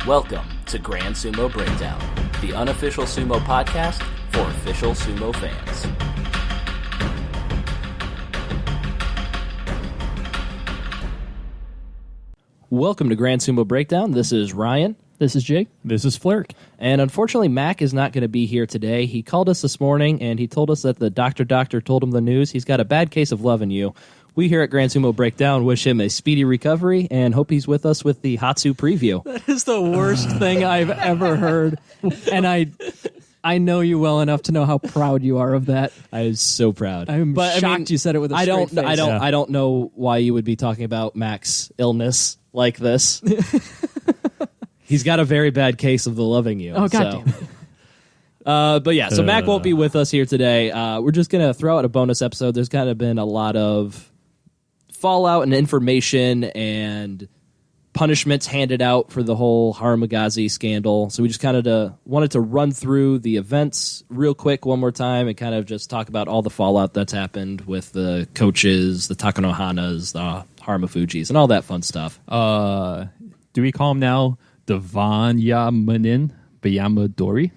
Welcome to Grand Sumo Breakdown, the unofficial sumo podcast for official sumo fans. Welcome to Grand Sumo Breakdown. This is Ryan. This is Jake. This is Flerk. And unfortunately, Mac is not going to be here today. He called us this morning, and he told us that the doctor told him the news. He's got a bad case of loving you. We here at Grand Sumo Breakdown wish him a speedy recovery and hope he's with us with the Hatsu preview. That is the worst thing I've ever heard, and I know you well enough to know how proud you are of that. I was so proud. I'm shocked you said it with a straight face. I don't know why you would be talking about Mac's illness like this. He's got a very bad case of the loving you. Oh, goddamn it. But yeah, so Mac won't be with us here today. We're just going to throw out a bonus episode. There's kind of been a lot of fallout and information and punishments handed out for the whole Harumaghazi scandal. So we just kind of wanted to run through the events real quick one more time and kind of just talk about all the fallout that's happened with the coaches, the Takanohanas, the Harumafujis, and all that fun stuff. Do we call him now Devanyamanin Bayamadori?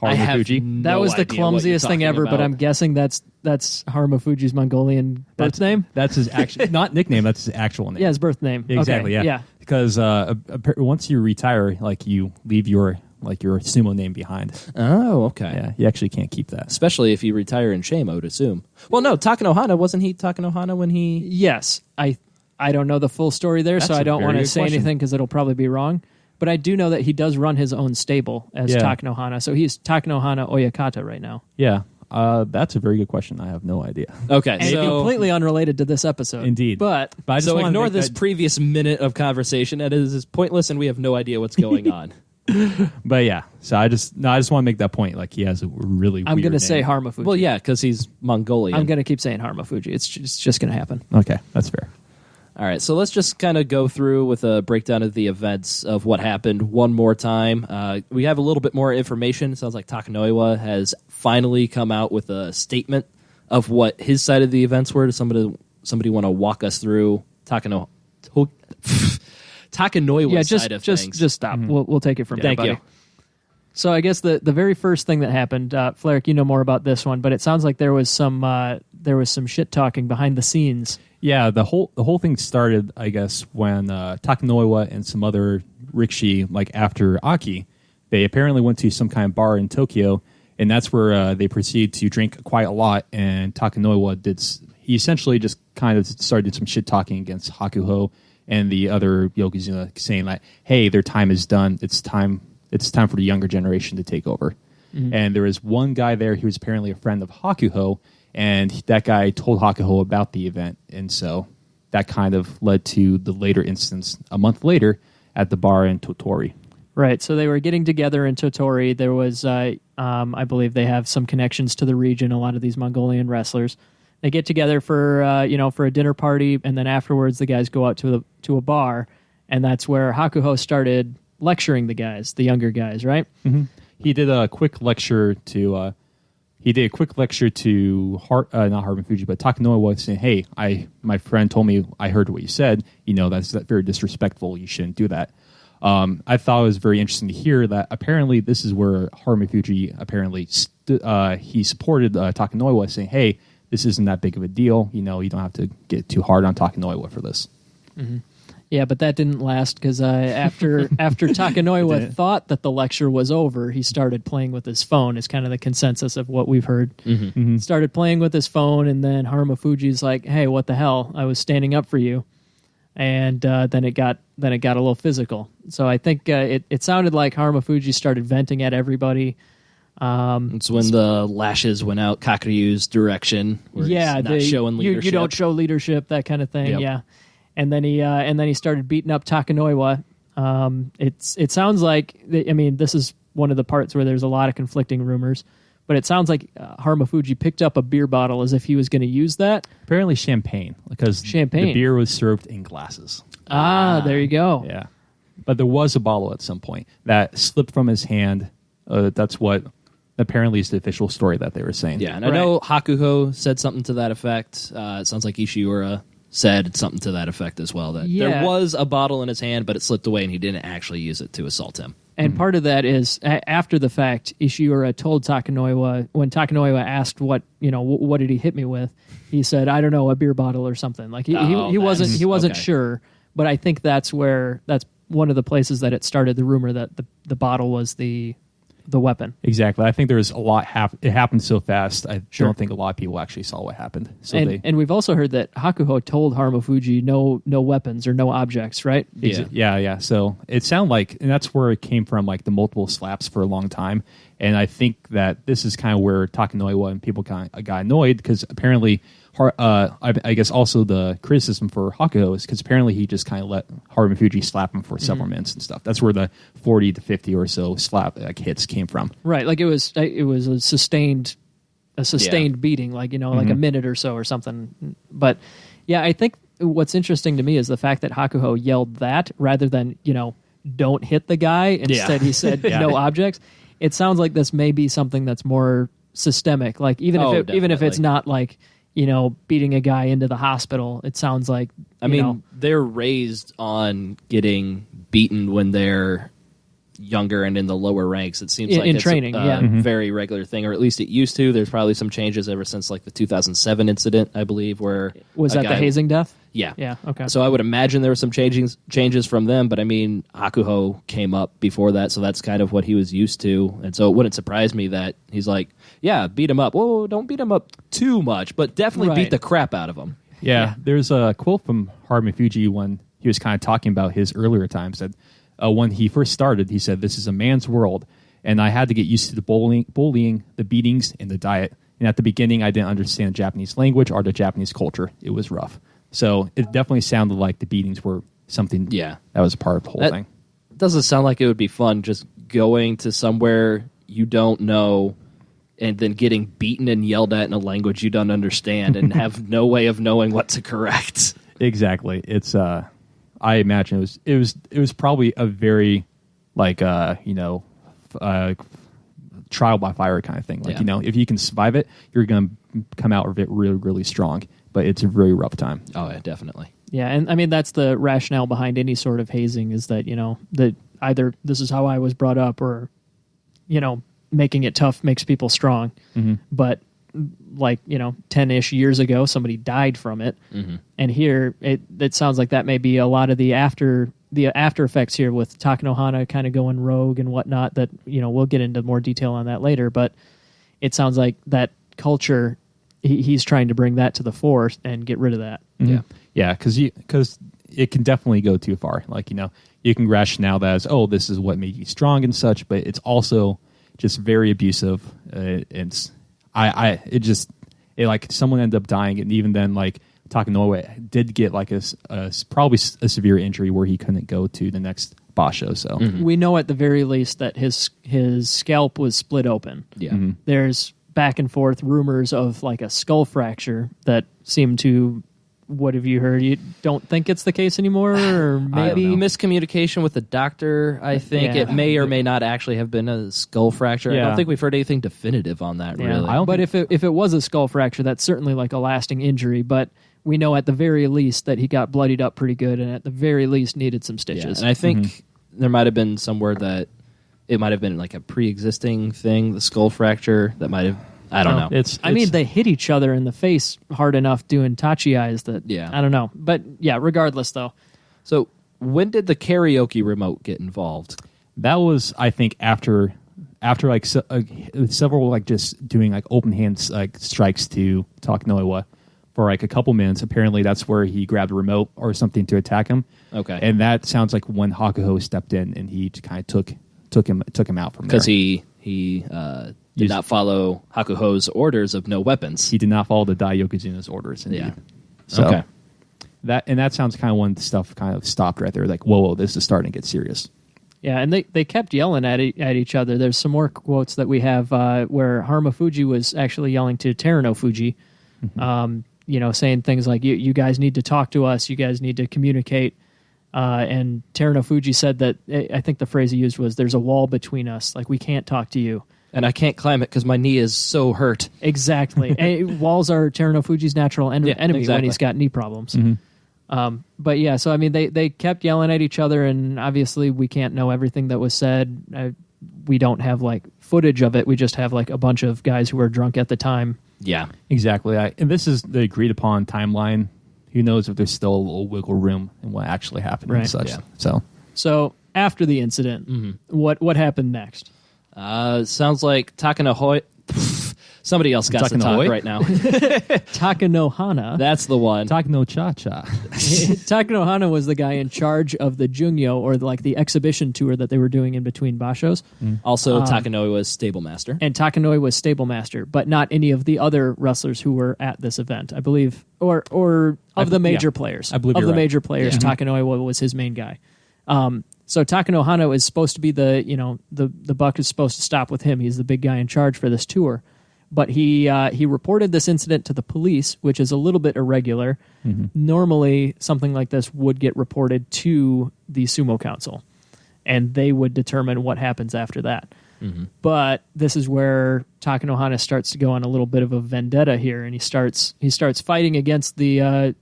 Harumafuji? That was the clumsiest thing ever, but I'm guessing that's Harumafuji's Mongolian birth name? That's his actual, not nickname, that's his actual name. Yeah, his birth name. Exactly, okay. yeah. Because once you retire, like you leave your sumo name behind. Oh, okay. Yeah, you actually can't keep that. Especially if you retire in shame, I would assume. Well, no, Takanohana, wasn't he Takanohana when he... Yes. I don't know the full story there, so I don't want to say anything because it'll probably be wrong. But I do know that he does run his own stable as Takanohana, so he's Takanohana Oyakata right now. Yeah, that's a very good question. I have no idea. Okay, and completely unrelated to this episode. Indeed. But I just ignore this previous minute of conversation. That is pointless, and we have no idea what's going on. But yeah, so I just want to make that point. Like he has a really I'm going to say name. Harumafuji. Well, yeah, because he's Mongolian. I'm going to keep saying Harumafuji. It's just going to happen. Okay, that's fair. All right, so let's just kind of go through with a breakdown of the events of what happened one more time. We have a little bit more information. It sounds like Takanoiwa has finally come out with a statement of what his side of the events were. Does somebody want to walk us through Takanoiwa's side of things? Just stop. Mm-hmm. We'll take it from there, Thank buddy. you. So I guess the very first thing that happened, Flerk, you know more about this one, but it sounds like there was some shit talking behind the scenes. Yeah, the whole thing started, I guess, when Takanoiwa and some other rikishi, like after Aki, they apparently went to some kind of bar in Tokyo, and that's where they proceeded to drink quite a lot. And Takanoiwa he essentially just kind of started some shit talking against Hakuho and the other Yokozuna, saying that, hey, their time is done. It's time for the younger generation to take over. Mm-hmm. And there was one guy there who was apparently a friend of Hakuho. And that guy told Hakuho about the event, and so that kind of led to the later instance a month later at the bar in Tottori. Right, so they were getting together in Tottori. There was, I believe they have some connections to the region, a lot of these Mongolian wrestlers. They get together for a dinner party, and then afterwards the guys go out to a bar, and that's where Hakuho started lecturing the younger guys, right? Mm-hmm. He did a quick lecture to... not Harumafuji, but Takanoiwa saying, hey, my friend told me I heard what you said. That's very disrespectful. You shouldn't do that. I thought it was very interesting to hear that apparently this is where Harumafuji he supported Takanoiwa, saying, hey, this isn't that big of a deal. You don't have to get too hard on Takanoiwa for this. Mm-hmm. Yeah, but that didn't last because after Takanoiwa thought that the lecture was over, he started playing with his phone. Is kind of the consensus of what we've heard. Mm-hmm. Mm-hmm. Started playing with his phone, and then Harumafuji's like, "Hey, what the hell? I was standing up for you," and then it got a little physical. So I think it sounded like Harumafuji started venting at everybody. It's when the lashes went out Kakuryu's direction. Not showing leadership. You don't show leadership, that kind of thing. Yep. Yeah. And then he started beating up Takanoiwa. It sounds like this is one of the parts where there's a lot of conflicting rumors, but it sounds like Harumafuji picked up a beer bottle as if he was going to use that. Apparently champagne, because the beer was served in glasses. There you go. Yeah, but there was a bottle at some point that slipped from his hand. That's what apparently is the official story that they were saying. Yeah, and I know Hakuho said something to that effect. It sounds like Ishiura said something to that effect as well, that there was a bottle in his hand, but it slipped away and he didn't actually use it to assault him. And part of that is, after the fact, Ishiura told Takanoiwa, when Takanoiwa asked what did he hit me with, he said, I don't know, a beer bottle or something. Like he wasn't sure, but I think that's one of the places that it started the rumor that the bottle was the weapon. Exactly. I think there's a lot. It happened so fast. I don't think a lot of people actually saw what happened. So and we've also heard that Hakuho told Harumafuji no weapons or no objects, right? Yeah. So it sounded like, and that's where it came from, like the multiple slaps for a long time. And I think that this is kind of where Takanoiwa and people kind of got annoyed, because apparently, I guess also the criticism for Hakuho is because apparently he just kind of let Harumafuji slap him for several minutes and stuff. That's where the 40 to 50 or so slap hits came from. Right, like it was a sustained beating, like like a minute or so or something. But yeah, I think what's interesting to me is the fact that Hakuho yelled that rather than don't hit the guy. Instead, he said no objects. It sounds like this may be something that's more systemic. Like even if it's not like beating a guy into the hospital, it sounds like they're raised on getting beaten when they're younger and in the lower ranks. It seems like in it's training, a very regular thing, or at least it used to. There's probably some changes ever since like the 2007 incident, I believe, where was that the hazing death? Yeah. Okay. So I would imagine there were some changes from them, but I mean, Hakuho came up before that, so that's kind of what he was used to, and so it wouldn't surprise me that he's like, yeah, beat him up. Whoa, don't beat him up too much, but definitely beat the crap out of him. Yeah. There's a quote from Harumafuji when he was kind of talking about his earlier times that when he first started, he said, "This is a man's world, and I had to get used to the bullying, the beatings, and the diet. And at the beginning, I didn't understand Japanese language or the Japanese culture. It was rough." So it definitely sounded like the beatings were something that was a part of the whole thing. It doesn't sound like it would be fun just going to somewhere you don't know and then getting beaten and yelled at in a language you don't understand and have no way of knowing what to correct. Exactly. It's I imagine it was probably a very trial by fire kind of thing. Like if you can survive it, you're going to come out of it really, really strong. But it's a very rough time. Oh, yeah, definitely. Yeah, and I mean, that's the rationale behind any sort of hazing is that, that either this is how I was brought up or, making it tough makes people strong. Mm-hmm. But like, 10-ish years ago, somebody died from it. Mm-hmm. And here, it sounds like that may be a lot of the after effects here with Takanohana kind of going rogue and whatnot that, we'll get into more detail on that later. But it sounds like that culture, he's trying to bring that to the fore and get rid of that. Mm-hmm. Yeah, because it can definitely go too far. Like, you can rationale that as, this is what made you strong and such, but it's also just very abusive. Like someone ended up dying, and even then, like Takanoiwa did get like probably a severe injury where he couldn't go to the next basho. So we know at the very least that his scalp was split open. Yeah, there's back and forth rumors of like a skull fracture that seem to. What have you heard? You don't think it's the case anymore, or maybe miscommunication with the doctor? I think it may or may not actually have been a skull fracture. I don't think we've heard anything definitive on that. Really, but if it was a skull fracture, that's certainly like a lasting injury. But we know at the very least that he got bloodied up pretty good, and at the very least needed some stitches. And I think there might have been some word that it might have been like a pre-existing thing, the skull fracture that might have. I don't know. I mean, they hit each other in the face hard enough doing tachi eyes that, I don't know. But yeah, regardless though. So when did the karaoke remote get involved? That was, I think, after like several like just doing like open hand like strikes to Takanoiwa for like a couple minutes. Apparently that's where he grabbed a remote or something to attack him. Okay. And that sounds like when Hakuho stepped in and he kind of took him out from there. Because he did not follow Hakuho's orders of no weapons. He did not follow the Dai Yokozuna's orders. Indeed. Yeah. So okay. That sounds kind of when the stuff kind of stopped right there. Like, whoa, this is starting to get serious. Yeah, and they kept yelling at each other. There's some more quotes that we have where Harumafuji was actually yelling to Terunofuji, saying things like, you guys need to talk to us. You guys need to communicate. And Terunofuji said that, I think the phrase he used was, there's a wall between us. Like, we can't talk to you. And I can't climb it because my knee is so hurt. Exactly. Walls are Terunofuji's natural enemy when he's got knee problems. Mm-hmm. But yeah, so I mean, they kept yelling at each other, and obviously we can't know everything that was said. We don't have like footage of it. We just have like a bunch of guys who were drunk at the time. Yeah, exactly. And this is the agreed upon timeline. Who knows if there's still a little wiggle room in what actually happened and such. Yeah. So after the incident, what happened next? Sounds like Takanohoy. Somebody else got to talk right now. Takanohana. That's the one. Takano Cha-Cha. Takanohana was the guy in charge of the Jungyo, or like the exhibition tour that they were doing in between bashos. Also, Takanoi was stable master. And Takanoi was stable master, but not any of the other wrestlers who were at this event, I believe. Or of the major players. I believe of you're the right. major players, Takanoi was his main guy. So Takanohana is supposed to be the buck is supposed to stop with him. He's the big guy in charge for this tour. But he reported this incident to the police, which is a little bit irregular. Normally, something like this would get reported to the sumo council, and they would determine what happens after that. But this is where Takanohana starts to go on a little bit of a vendetta here, and he starts fighting against the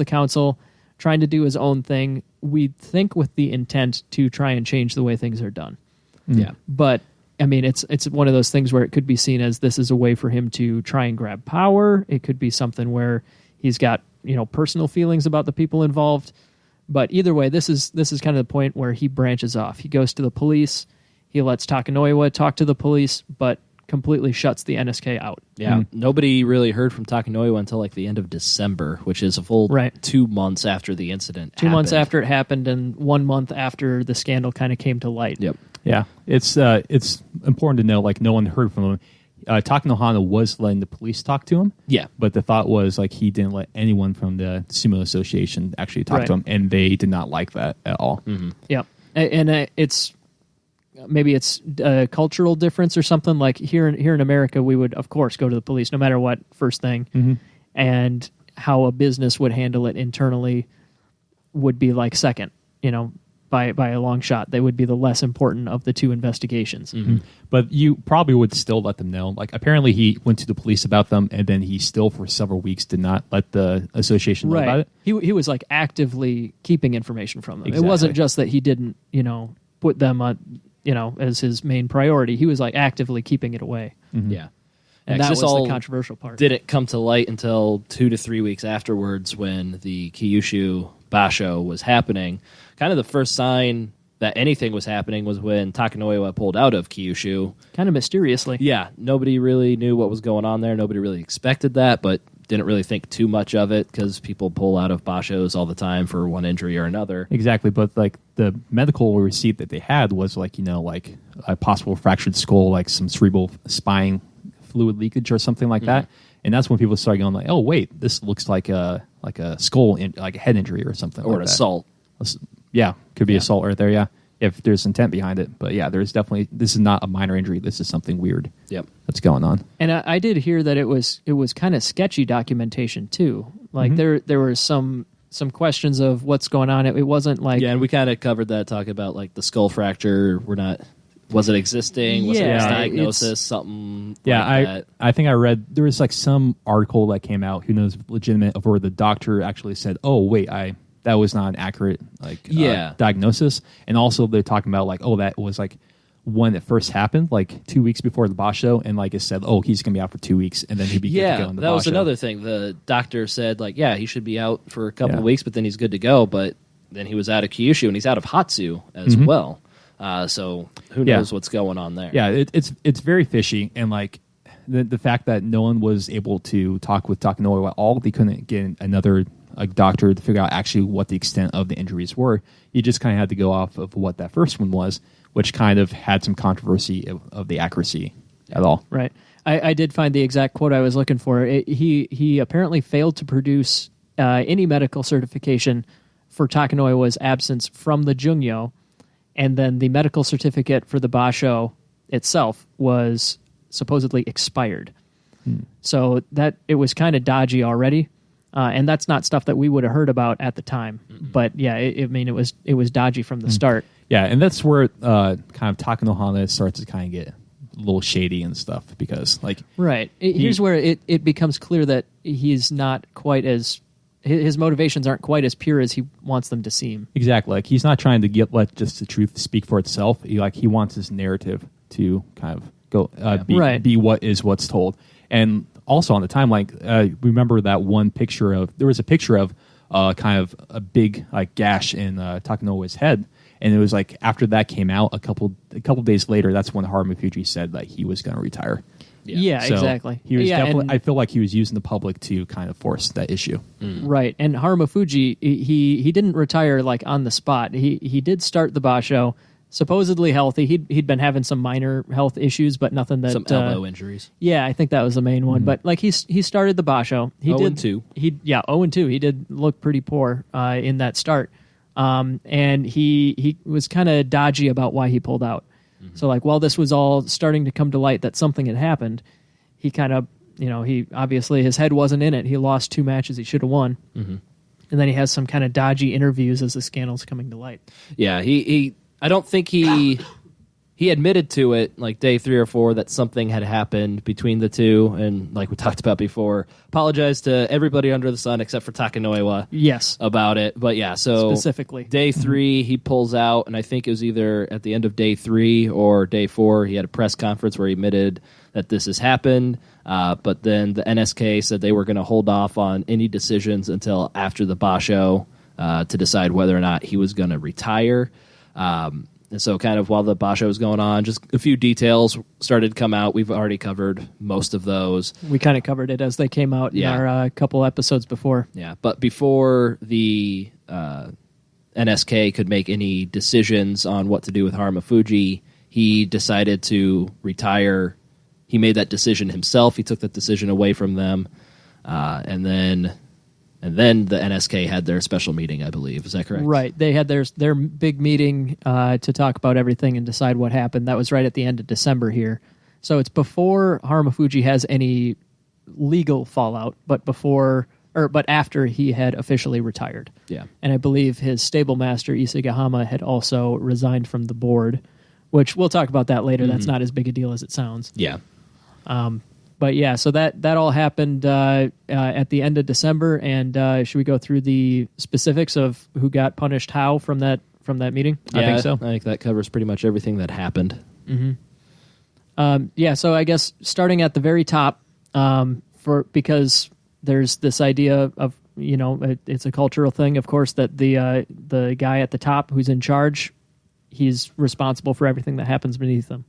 council, trying to do his own thing. We think with the intent to try and change the way things are done. Yeah, but I mean, it's one of those things where it could be seen as this is a way for him to try and grab power. It could be something where he's got personal feelings about the people involved. But either way, this is kind of the point where he branches off. He goes to the police. He lets Takanoiwa talk to the police, but completely shuts the NSK out. Yeah, nobody really heard from Takanoiwa until like the end of December, which is a full 2 months after the incident. 2 months after it happened, and 1 month after the scandal kind of came to light. Yep. Yeah, it's important to know, like, no one heard from him. Takanohana was letting the police talk to him. Yeah. But the thought was, like, he didn't let anyone from the Sumo Association actually talk to him, and they did not like that at all. Yeah. And it's maybe it's a cultural difference or something. Like here in America, we would, of course, go to the police no matter what, first thing. And how a business would handle it internally would be like second, by a long shot. They would be the less important of the two investigations. But you probably would still let them know. Like, apparently he went to the police about them, and then he still, for several weeks, did not let the association know about it. He was like actively keeping information from them. Exactly. It wasn't just that he didn't, put them on, as his main priority. He was like actively keeping it away. Yeah. And that was the controversial part. Didn't come to light until 2 to 3 weeks afterwards when the Kyushu Basho was happening. Kind of the first sign that anything was happening was when Takanoiwa pulled out of Kyushu. Kind of mysteriously. Yeah, nobody really knew what was going on there. Nobody really expected that, but didn't really think too much of it because people pull out of Bashos all the time for one injury or another. Exactly, but like the medical receipt that they had was like, like a possible fractured skull, like some cerebral spine fluid leakage or something like that. And that's when people started going like, oh wait, this looks like a skull, like a head injury or something, or like an that. assault. Yeah, could be assault right there. Yeah, if there's intent behind it. But yeah, there's definitely, this is not a minor injury. This is something weird. Yep, that's going on. And I did hear that it was kind of sketchy documentation too. Like there were some questions of what's going on. It wasn't like, and we kind of covered that, talking about like the skull fracture. Was it existing? Was it a diagnosis? Something like that? I think I read there was like some article that came out, who knows, legitimate, of where the doctor actually said, oh wait, that was not an accurate diagnosis. And also they're talking about like, oh, that was like when it first happened, like 2 weeks before the Basho, and like it said, oh, he's gonna be out for 2 weeks, and then he'd be good to go in the Basho. That was another thing. The doctor said like, yeah, he should be out for a couple of weeks, but then he's good to go. But then he was out of Kyushu, and he's out of Hatsu as well. So who knows what's going on there? Yeah, it's very fishy, and like the fact that no one was able to talk with Takanoiwa at all, they couldn't get another doctor to figure out actually what the extent of the injuries were. You just kind of had to go off of what that first one was, which kind of had some controversy of the accuracy at all. Right. I did find the exact quote I was looking for. He apparently failed to produce any medical certification for Takanoiwa's absence from the Jungyo, and then the medical certificate for the Basho itself was supposedly expired. So that it was kind of dodgy already, and that's not stuff that we would have heard about at the time. But yeah, it was dodgy from the start. Yeah, and that's where kind of Takanohana starts to kind of get a little shady and stuff, because like here's where it becomes clear that he's not quite as his motivations aren't quite as pure as he wants them to seem. Exactly. Like he's not trying to let just the truth speak for itself. He wants his narrative to kind of go be what's told. And also on the timeline, remember that one picture there was a picture of kind of a big like gash in Takanowa's head, and it was like after that came out a couple days later, that's when Harumafuji said that he was going to retire. Yeah, so exactly. He was definitely. I feel like he was using the public to kind of force that issue. Right, and Harumafuji, he didn't retire like on the spot. He did start the Basho, supposedly healthy. He'd been having some minor health issues, but nothing that some elbow injuries. Yeah, I think that was the main one. But like he started the Basho. He 0-2. 0-2. He did look pretty poor in that start, and he was kind of dodgy about why he pulled out. So like while this was all starting to come to light that something had happened, he kind of, he obviously his head wasn't in it. He lost 2 matches he should have won. And then he has some kind of dodgy interviews as the scandal's coming to light. Yeah, I don't think he admitted to it like day 3 or 4 that something had happened between the two, and like we talked about before, apologized to everybody under the sun except for Takanoiwa. Yes, about it. But yeah, so specifically day 3 he pulls out, and I think it was either at the end of day 3 or day 4 he had a press conference where he admitted that this has happened. But then the NSK said they were going to hold off on any decisions until after the Basho to decide whether or not he was going to retire. And so kind of while the Basho was going on, just a few details started to come out. We've already covered most of those. We kind of covered it as they came out in our couple episodes before. Yeah, but before the NSK could make any decisions on what to do with Harumafuji, he decided to retire. He made that decision himself. He took that decision away from them. And then the NSK had their special meeting, I believe. Is that correct? Right. They had their big meeting to talk about everything and decide what happened. That was right at the end of December here. So it's before Harumafuji has any legal fallout, but after he had officially retired. Yeah. And I believe his stable master, Isagahama, had also resigned from the board, which we'll talk about that later. That's not as big a deal as it sounds. Yeah. But yeah, so that all happened at the end of December, and should we go through the specifics of who got punished how from that meeting? Yeah, I think so. I think that covers pretty much everything that happened. So I guess starting at the very top, because there's this idea of it's a cultural thing, of course, that the guy at the top who's in charge, he's responsible for everything that happens beneath him.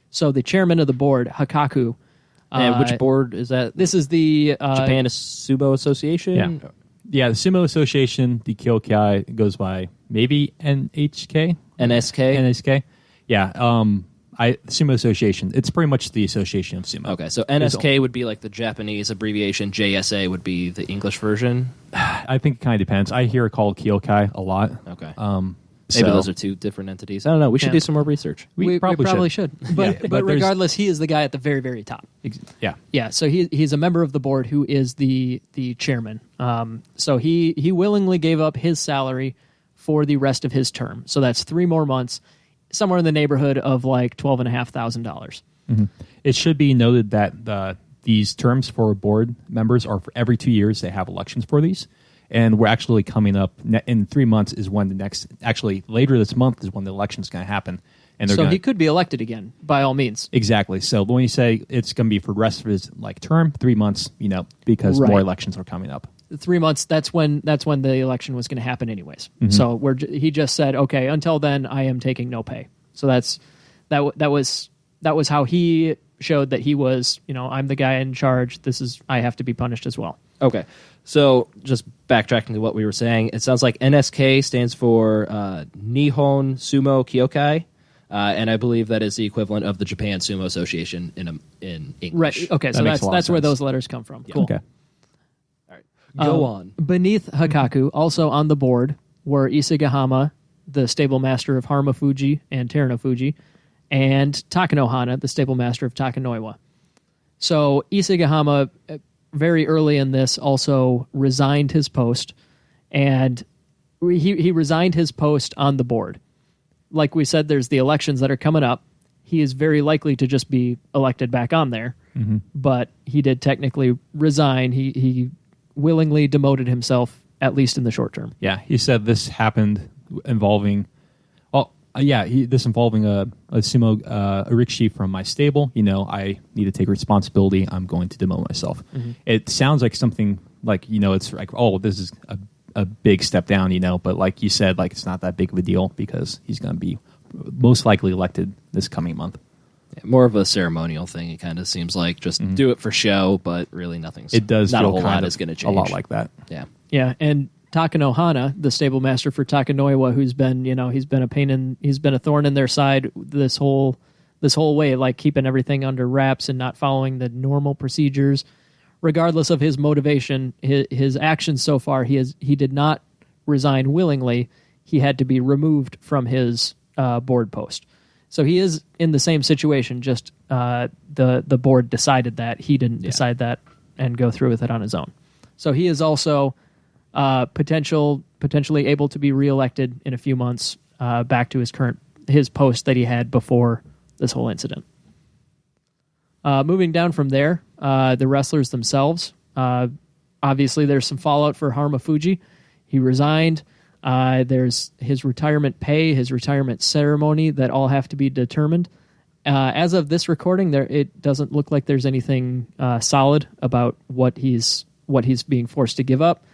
So the chairman of the board, Hakaku. And which board is that? This is the Japan Sumo Association? Yeah, the Sumo Association, the Kyokai, goes by maybe NHK? NSK? Yeah, Sumo Association. It's pretty much the Association of Sumo. Okay, so NSK would be like the Japanese abbreviation, JSA would be the English version? I think it kind of depends. I hear it called Kyokai a lot. Okay. Maybe those are two different entities. I don't know. We should do some more research. We probably should. But regardless, he is the guy at the very, very top. Yeah. Yeah, so he's a member of the board who is the chairman. So he willingly gave up his salary for the rest of his term. So that's 3 more months, somewhere in the neighborhood of like $12,500. It should be noted that these terms for board members are for every 2 years. They have elections for these. And we're actually coming up in 3 months is when later this month is when the election is going to happen. And he could be elected again, by all means. Exactly. So when you say it's going to be for the rest of his term, 3 months, because more elections are coming up. 3 months. That's when the election was going to happen, anyways. So he just said, okay, until then, I am taking no pay. So that was how he showed that he was, I'm the guy in charge. I have to be punished as well. Okay. So just backtracking to what we were saying, it sounds like NSK stands for Nihon Sumo Kyokai, and I believe that is the equivalent of the Japan Sumo Association in English. Right. Okay. So that's where those letters come from. Yeah. Cool. Okay. All right. Go on. Beneath Hakaku, also on the board, were Isagahama, the stable master of Harumafuji and Terunofuji, and Takanohana, the stable master of Takanoiwa. So Isagahama, very early in this, also resigned his post, and he resigned his post on the board. Like we said, there's the elections that are coming up. He is very likely to just be elected back on there, but he did technically resign. He willingly demoted himself, at least in the short term. Yeah, he said this happened involving, this involving a sumo rikishi from my stable. I need to take responsibility. I'm going to demote myself. Mm-hmm. It sounds like something like, it's like, oh, this is a big step down, but like you said, like it's not that big of a deal because he's going to be most likely elected this coming month. Yeah, more of a ceremonial thing. It kind of seems like just do it for show, but really nothing's. It does. Not feel a whole kind lot of is going to change. A lot like that. Yeah. Yeah, and Takano Hana, the stable master for Takanoiwa, who's been, he's been a thorn in their side this whole way, like keeping everything under wraps and not following the normal procedures. Regardless of his motivation, his actions so far, he did not resign willingly. He had to be removed from his board post. So he is in the same situation. Just the board decided that. He didn't decide that and go through with it on his own. So he is also potentially able to be reelected in a few months back to his post that he had before this whole incident. Moving down from there, the wrestlers themselves. Obviously, there's some fallout for Harumafuji. He resigned. There's his retirement pay, his retirement ceremony that all have to be determined. As of this recording, it doesn't look like there's anything solid about what he's being forced to give up.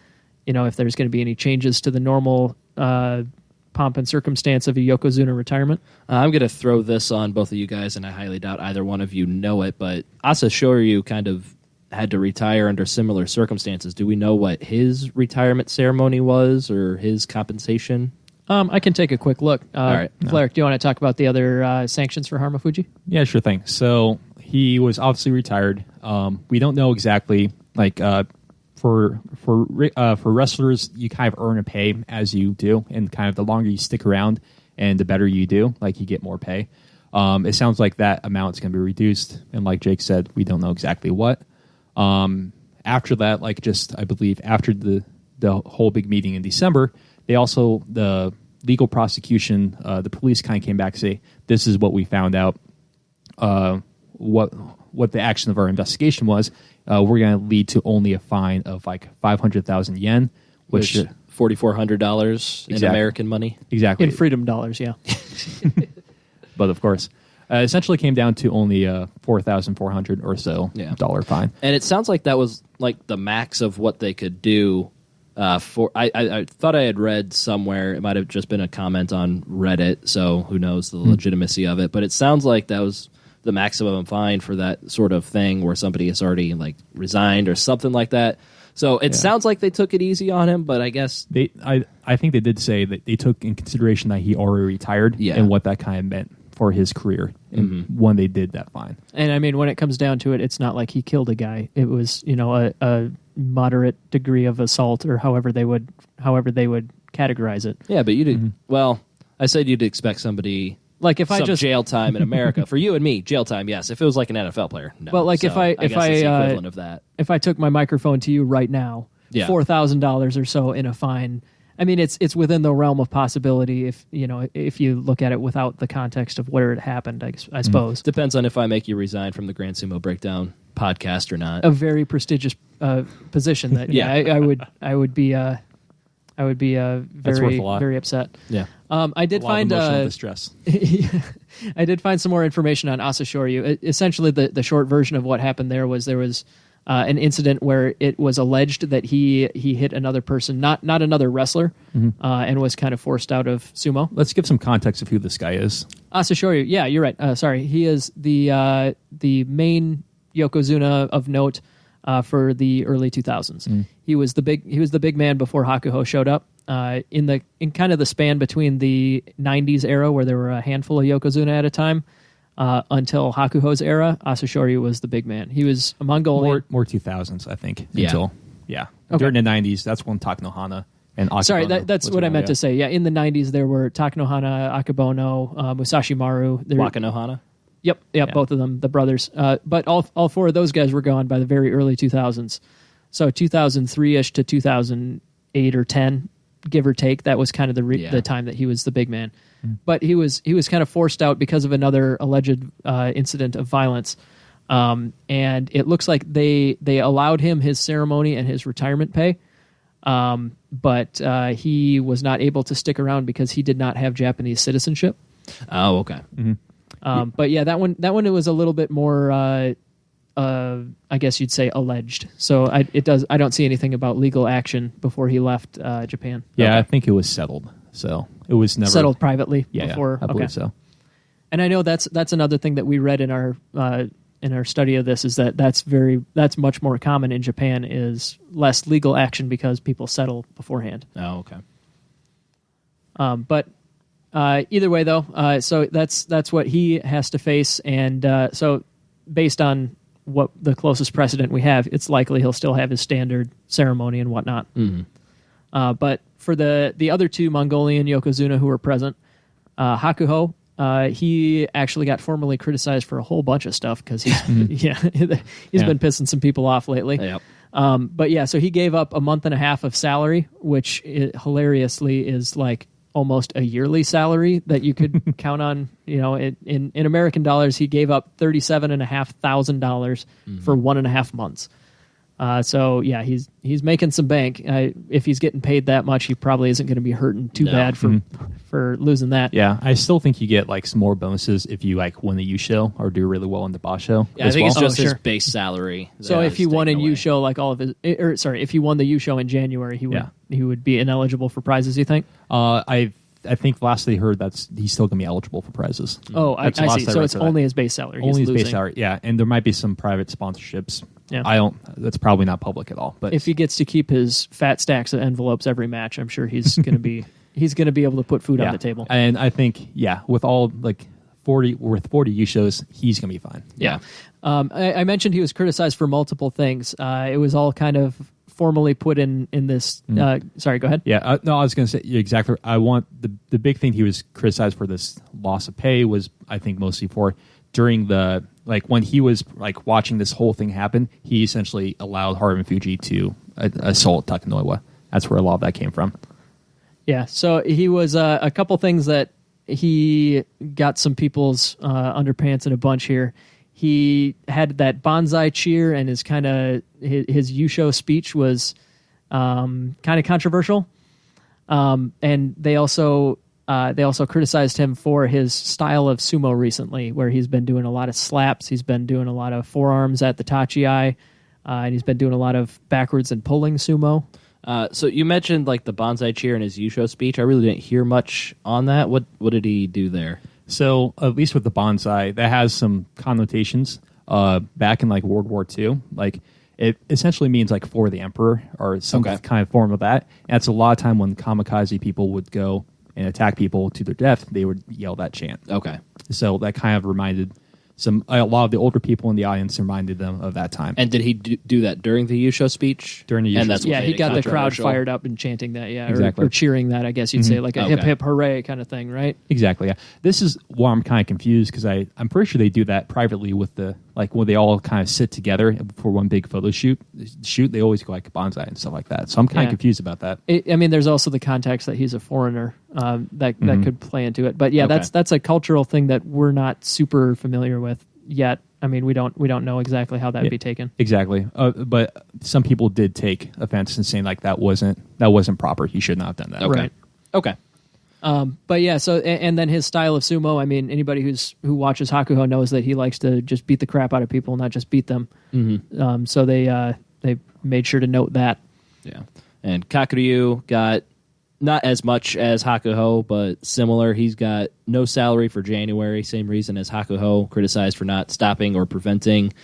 If there's going to be any changes to the normal pomp and circumstance of a Yokozuna retirement. I'm going to throw this on both of you guys, and I highly doubt either one of you know it, but Asa Shoryu kind of had to retire under similar circumstances. Do we know what his retirement ceremony was or his compensation? I can take a quick look. All right. Flair, do you want to talk about the other sanctions for Harumafuji? Yeah, sure thing. So he was obviously retired. We don't know exactly, like, for wrestlers, you kind of earn a pay as you do, and kind of the longer you stick around and the better you do, like you get more pay. It sounds like that amount is going to be reduced, and like Jake said, we don't know exactly what. After that, I believe after the whole big meeting in December, the legal prosecution, the police kind of came back and say, this is what we found out, what the action of our investigation was. We're going to lead to only a fine of like 500,000 yen, which $4,400 in American money. Exactly. In freedom dollars, yeah. But of course, essentially came down to only a 4,400 or so dollar fine. And it sounds like that was like the max of what they could do. I thought I had read somewhere, it might have just been a comment on Reddit, so who knows the legitimacy of it, but it sounds like that was the maximum fine for that sort of thing where somebody has already like resigned or something like that. So it sounds like they took it easy on him, but I guess I think they did say that they took in consideration that he already retired and what that kind of meant for his career and when they did that fine. And I mean, when it comes down to it, it's not like he killed a guy. It was, a moderate degree of assault or however they would categorize it. Yeah, but you did well, I said you'd expect somebody like if I just jail time in America for you and me, jail time, yes. If it was like an NFL player, no. Well, like so if I guess it's the equivalent of that. If I took my microphone to you right now, $4,000 or so in a fine. I mean, it's within the realm of possibility if you look at it without the context of where it happened. I suppose depends on if I make you resign from the Grand Sumo Breakdown podcast or not. A very prestigious position that I would be very upset. Yeah. I did find distress. I did find some more information on Asa Shoryu. Essentially, the short version of what happened there was an incident where it was alleged that he hit another person, not another wrestler, and was kind of forced out of sumo. Let's give some context of who this guy is. Asa Shoryu, yeah, you're right. Sorry, he is the main Yokozuna of note for the early 2000s. He was the big man before Hakuho showed up. In kind of the span between the 90s era where there were a handful of Yokozuna at a time. Until Hakuho's era, Asa Shoryu was the big man. He was a Mongolian. More 2000s, I think. Yeah. Until, okay. During the 90s, that's when Takanohana and Akebono. Sorry, that's what I meant to say. Yeah, in the 90s, there were Takanohana, Akebono, Musashi Maru. Wakanohana? Yep, both of them, the brothers. But all four of those guys were gone by the very early 2000s. So 2003-ish to 2008 or 10, give or take, that was kind of the time that he was the big man. But he was kind of forced out because of another alleged incident of violence. And it looks like they allowed him his ceremony and his retirement pay, but he was not able to stick around because he did not have Japanese citizenship. Oh, okay. But yeah, that one it was a little bit more, I guess you'd say, alleged. So I don't see anything about legal action before he left Japan. Yeah, Okay. I think it was settled. So it was never Settled privately Yeah, before. I believe okay. so. And I know that's another thing that we read in our study of this is that's much more common in Japan, is less legal action because people settle beforehand. Oh, okay. But either way, though, so that's what he has to face, and so based on what the closest precedent we have, it's likely he'll still have his standard ceremony and whatnot. But for the other two Mongolian yokozuna who were present, Hakuho, he actually got formally criticized for a whole bunch of stuff because he's been pissing some people off lately. Yep. But yeah, so he gave up a month and a half of salary, which hilariously is like almost a yearly salary that you could count on. You know, in American dollars, he gave up $37,500 for 1.5 months. So yeah, he's making some bank. If he's getting paid that much, he probably isn't going to be hurting too bad for losing that. Yeah, I still think you get like some more bonuses if you like win the Yusho or do really well in the Basho. Yeah, I think it's just his sure. base salary. So if he won in Yusho, like all of his, if he won the Yusho in January, he would be ineligible for prizes. You think? I think lastly heard that's he's still going to be eligible for prizes. Oh, I That's the see. last So read it's for that. only his base salary. Only he's his base losing. salary, yeah, and there might be some private sponsorships. Yeah. That's probably not public at all. But If he gets to keep his fat stacks of envelopes every match, I'm sure he's going to be able to put food on the table. And I think with all like 40 Yushos, he's going to be fine. Yeah. I mentioned he was criticized for multiple things. It was all kind of formally put in this. Sorry, go ahead. Yeah, no, I was going to say exactly. I want the big thing he was criticized for this loss of pay was, I think, mostly for during the when he was like watching this whole thing happen, he essentially allowed Harumafuji to assault Takanoiwa. That's where a lot of that came from. Yeah, so he was a couple things that he got some people's underpants in a bunch here. He had that bonsai cheer, and his Yusho speech was kind of controversial. And they also criticized him for his style of sumo recently, where he's been doing a lot of slaps, he's been doing a lot of forearms at the tachi-ai, and he's been doing a lot of backwards and pulling sumo. So you mentioned like the bonsai cheer in his Yusho speech. I really didn't hear much on that. What did he do there? So at least with the bonsai, that has some connotations. Back in like World War II, like it essentially means like for the emperor or some kind of form of that. And it's a lot of time when kamikaze people would go and attack people to their death, they would yell that chant. Okay. So that kind of reminded a lot of the older people in the audience reminded them of that time. And did he do that during the Yusho speech? During the Yusho and that's speech. what Yeah, he made it got the crowd controversial? fired up and chanting that, Exactly. or cheering that, I guess you'd say, like a hip Okay. hip hooray kind of thing, right? Exactly. Yeah. This is why I'm kind of confused because I'm pretty sure they do that privately with when they all kind of sit together for one big photo shoot. They always go like bonsai and stuff like that. So I'm kind of confused about that. I mean, there's also the context that he's a foreigner that could play into it. But yeah, that's a cultural thing that we're not super familiar with yet. I mean, we don't know exactly how that would be taken. Exactly. But some people did take offense in saying like that wasn't proper. He should not have done that. Okay. Right. Okay. But yeah, so and then his style of sumo. I mean, anybody who watches Hakuho knows that he likes to just beat the crap out of people, not just beat them. Mm-hmm. So they made sure to note that. Yeah. And Kakuryu got not as much as Hakuho, but similar. He's got no salary for January, same reason as Hakuho, criticized for not stopping or preventing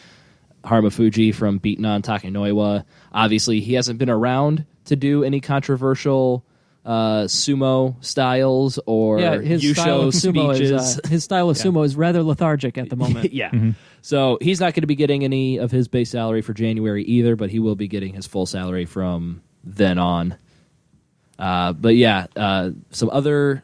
Harumafuji from beating on Takanoiwa. Obviously, he hasn't been around to do any controversial sumo styles or his Yusho style of sumo speeches. his style of sumo is rather lethargic at the moment. Yeah. So he's not going to be getting any of his base salary for January either, but he will be getting his full salary from then on. But yeah, some other,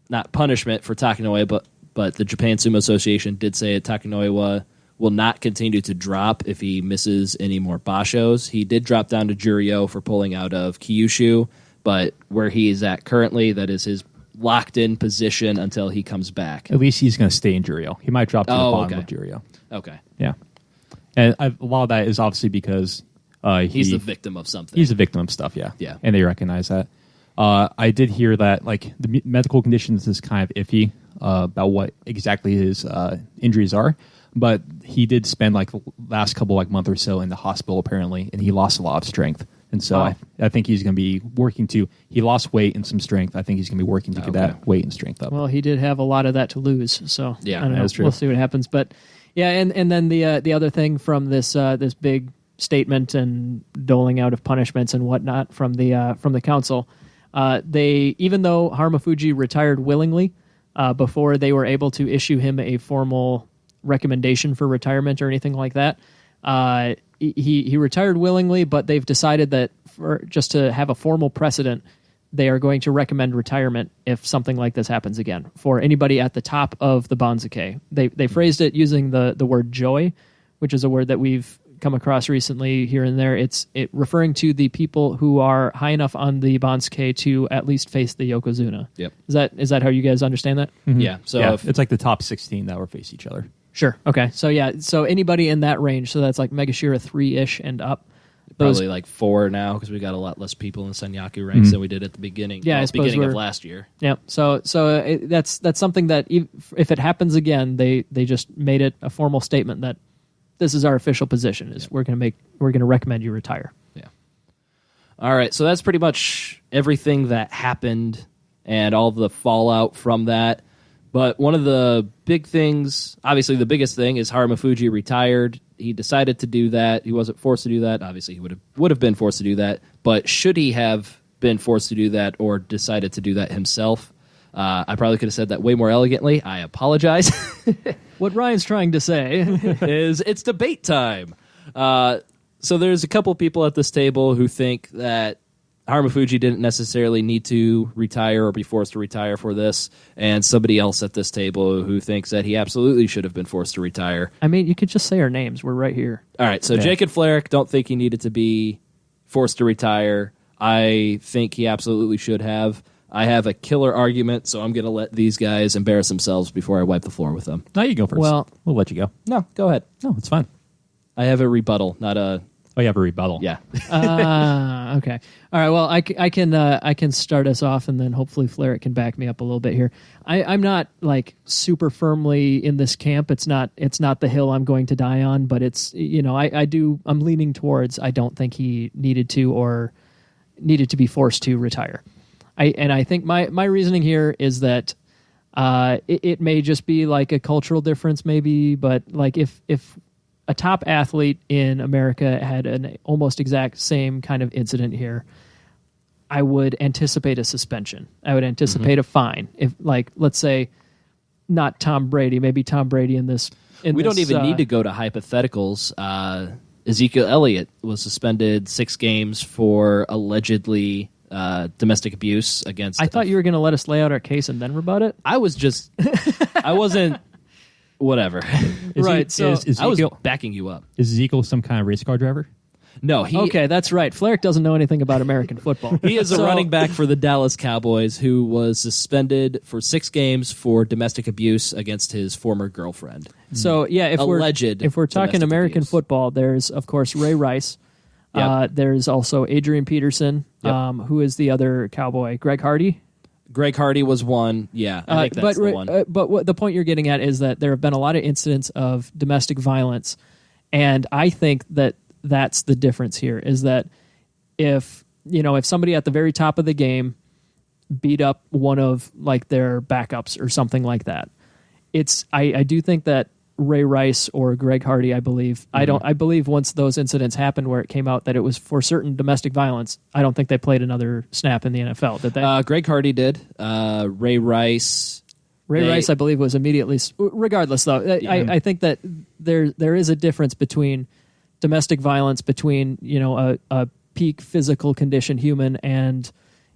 not punishment for Takanoiwa, but the Japan Sumo Association did say that Takanoiwa will not continue to drop if he misses any more bashos. He did drop down to Juryo for pulling out of Kyushu, but where he is at currently, that is his locked-in position until he comes back. At least he's going to stay in Juryo. He might drop to the bottom of Juryo. Okay. Yeah. And a lot of that is obviously because he's the victim of something. He's a victim of stuff, yeah. Yeah. And they recognize that. I did hear that like the medical conditions is kind of iffy about what exactly his injuries are, but he did spend like the last couple like month or so in the hospital apparently, and he lost a lot of strength. And so I think he's going to be working to. He lost weight and some strength. I think he's going to be working to get that weight and strength up. Well, he did have a lot of that to lose, so yeah, I don't know. That's true. We'll see what happens. But yeah, and then the other thing from this this big statement and doling out of punishments and whatnot from the council, they, even though Harumafuji retired willingly, before they were able to issue him a formal recommendation for retirement or anything like that. He retired willingly, but they've decided that just to have a formal precedent, they are going to recommend retirement if something like this happens again for anybody at the top of the Banzuke. They phrased it using the word joy, which is a word that we've come across recently here and there. It's referring to the people who are high enough on the Banzuke to at least face the Yokozuna. Yep. Is that how you guys understand that? Mm-hmm. Yeah. So yeah, it's like the top 16 that will face each other. Sure. Okay. So yeah. So anybody in that range. So that's like Megashira 3-ish and up. Probably like 4 now because we got a lot less people in Senyaku ranks than we did at the beginning. Yeah, I suppose beginning of last year. Yeah. So that's something that if it happens again, they just made it a formal statement that this is our official position. Is we're going to recommend you retire. Yeah. All right. So that's pretty much everything that happened and all the fallout from that. But one of the big things, obviously the biggest thing, is Harumafuji retired. He decided to do that. He wasn't forced to do that. Obviously, he would have been forced to do that. But should he have been forced to do that or decided to do that himself? I probably could have said that way more elegantly. I apologize. What Ryan's trying to say is it's debate time. So there's a couple people at this table who think that Harumafuji didn't necessarily need to retire or be forced to retire for this, and somebody else at this table who thinks that he absolutely should have been forced to retire. I mean, you could just say our names. We're right here. All right, so Jake and Flerick don't think he needed to be forced to retire. I think he absolutely should have. I have a killer argument, so I'm going to let these guys embarrass themselves before I wipe the floor with them. No, you go first. Well, we'll let you go. No, go ahead. No, it's fine. I have a rebuttal, not a... Oh, you have a rebuttal. Yeah. Okay. All right. Well, I can start us off, and then hopefully Flerick can back me up a little bit here. I'm not like super firmly in this camp. It's not the hill I'm going to die on, but it's, I'm leaning towards I don't think he needed to be forced to retire. I think my reasoning here is that it may just be like a cultural difference, maybe, but like if a top athlete in America had an almost exact same kind of incident here, I would anticipate a suspension. I would anticipate a fine. If, like, let's say, not Tom Brady, maybe Tom Brady in this. We don't even need to go to hypotheticals. Ezekiel Elliott was suspended 6 games for allegedly domestic abuse against. I thought you were going to let us lay out our case and then rebut it. I wasn't. Whatever. Right. So I was backing you up. Is Ezekiel some kind of race car driver? No. Okay, that's right. Flerick doesn't know anything about American football. He is a running back for the Dallas Cowboys who was suspended for 6 games for domestic abuse against his former girlfriend. So yeah, if we're talking American football, there's of course Ray Rice. Yep. There's also Adrian Peterson, who is the other Cowboy. Greg Hardy. Greg Hardy was one. Yeah, I think that's the one. But what the point you're getting at is that there have been a lot of incidents of domestic violence, and I think that that's the difference here, is that if somebody at the very top of the game beat up one of like their backups or something like that, I do think that Ray Rice or Greg Hardy, I believe. I believe once those incidents happened where it came out that it was for certain domestic violence, I don't think they played another snap in the NFL, did they? Greg Hardy did. Ray Rice, I believe, was immediately. Regardless, though, I think that there is a difference between domestic violence between a peak physical condition human and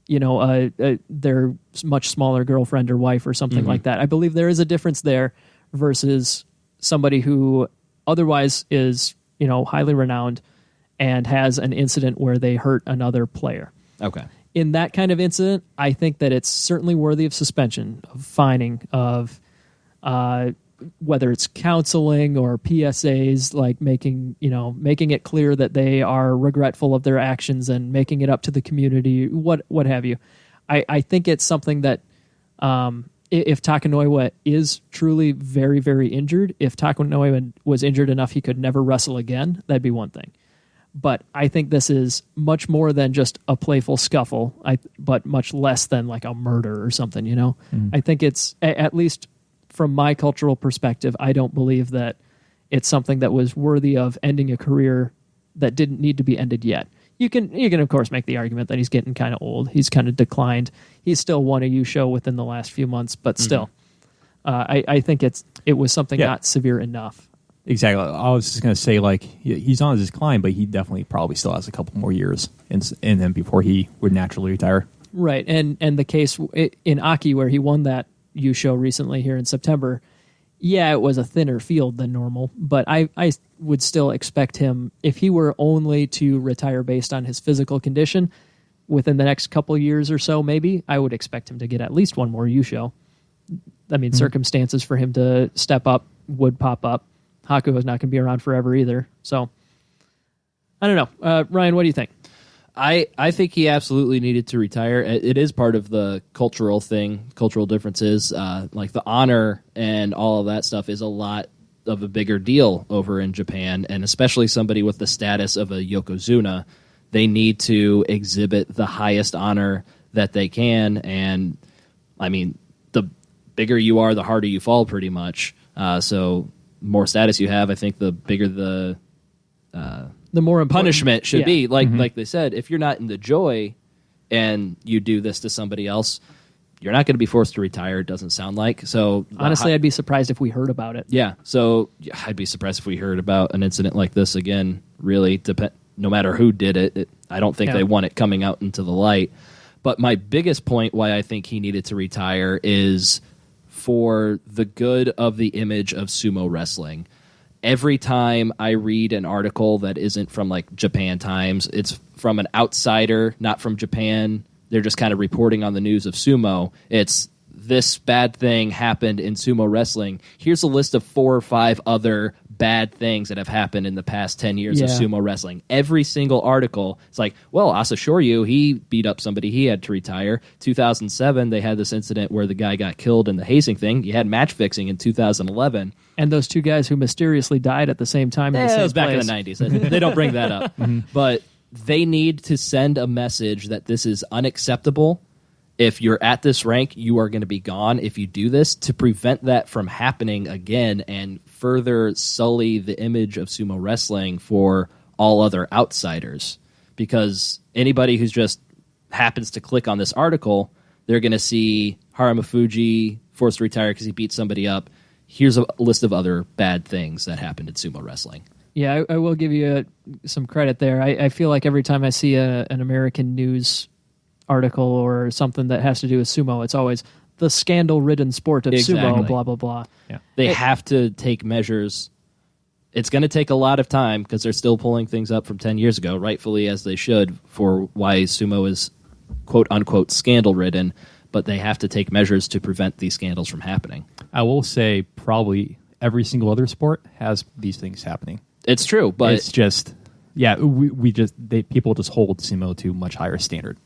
their much smaller girlfriend or wife or something like that. I believe there is a difference there versus somebody who otherwise is, highly renowned and has an incident where they hurt another player. Okay. In that kind of incident, I think that it's certainly worthy of suspension, of fining, of whether it's counseling or PSAs, like making it clear that they are regretful of their actions and making it up to the community, what have you. I think it's something that if Takanoiwa is truly very, very injured, if Takanoiwa was injured enough he could never wrestle again, that'd be one thing. But I think this is much more than just a playful scuffle, but much less than like a murder or something, I think it's, at least from my cultural perspective, I don't believe that it's something that was worthy of ending a career that didn't need to be ended yet. You can of course make the argument that he's getting kind of old. He's kind of declined. He's still won a U-show within the last few months, but still, I think it was something not severe enough. Exactly. I was just going to say, like, he's on his decline, but he definitely probably still has a couple more years in him before he would naturally retire. Right, and the case in Aki where he won that U-show recently here in September, it was a thinner field than normal, but I would still expect him, if he were only to retire based on his physical condition, within the next couple years or so, maybe, I would expect him to get at least one more U-show. I mean, circumstances for him to step up would pop up. Haku is not going to be around forever either. So, I don't know. Ryan, what do you think? I think he absolutely needed to retire. It is part of the cultural thing, cultural differences. Like the honor and all of that stuff is a lot of a bigger deal over in Japan, and especially somebody with the status of a Yokozuna, they need to exhibit the highest honor that they can. And, I mean, the bigger you are, the harder you fall pretty much. So more status you have, I think the bigger the more punishment should be. Like they said, if you're not in the joy and you do this to somebody else, you're not going to be forced to retire, it doesn't sound like. So honestly, I'd be surprised if we heard about it. Yeah, so I'd be surprised if we heard about an incident like this again, really. No matter who did it, I don't think they want it coming out into the light. But my biggest point why I think he needed to retire is for the good of the image of sumo wrestling. Every time I read an article that isn't from like Japan Times, it's from an outsider, not from Japan. They're just kind of reporting on the news of sumo. It's this bad thing happened in sumo wrestling. Here's a list of 4 or 5 other bad things that have happened in the past 10 years of sumo wrestling. Every single article, it's like, well, Asashoryu, he beat up somebody, he had to retire. 2007, they had this incident where the guy got killed in the hazing thing. You had match fixing in 2011. And those 2 guys who mysteriously died at the same time. In the same it was back place. in the 90s. They don't bring that up. But they need to send a message that this is unacceptable. If you're at this rank, you are going to be gone if you do this, to prevent that from happening again and further sully the image of sumo wrestling for all other outsiders. Because anybody who's just happens to click on this article, they're going to see Harumafuji forced to retire because he beat somebody up. Here's a list of other bad things that happened in sumo wrestling. Yeah, I will give you some credit there. I feel like every time I see an American news article or something that has to do with sumo, it's always the scandal-ridden sport of sumo, blah, blah, blah. Yeah. They have to take measures. It's going to take a lot of time because they're still pulling things up from 10 years ago, rightfully as they should, for why sumo is quote-unquote scandal-ridden, but they have to take measures to prevent these scandals from happening. I will say probably every single other sport has these things happening. It's true, but it's just, people just hold sumo to a much higher standard.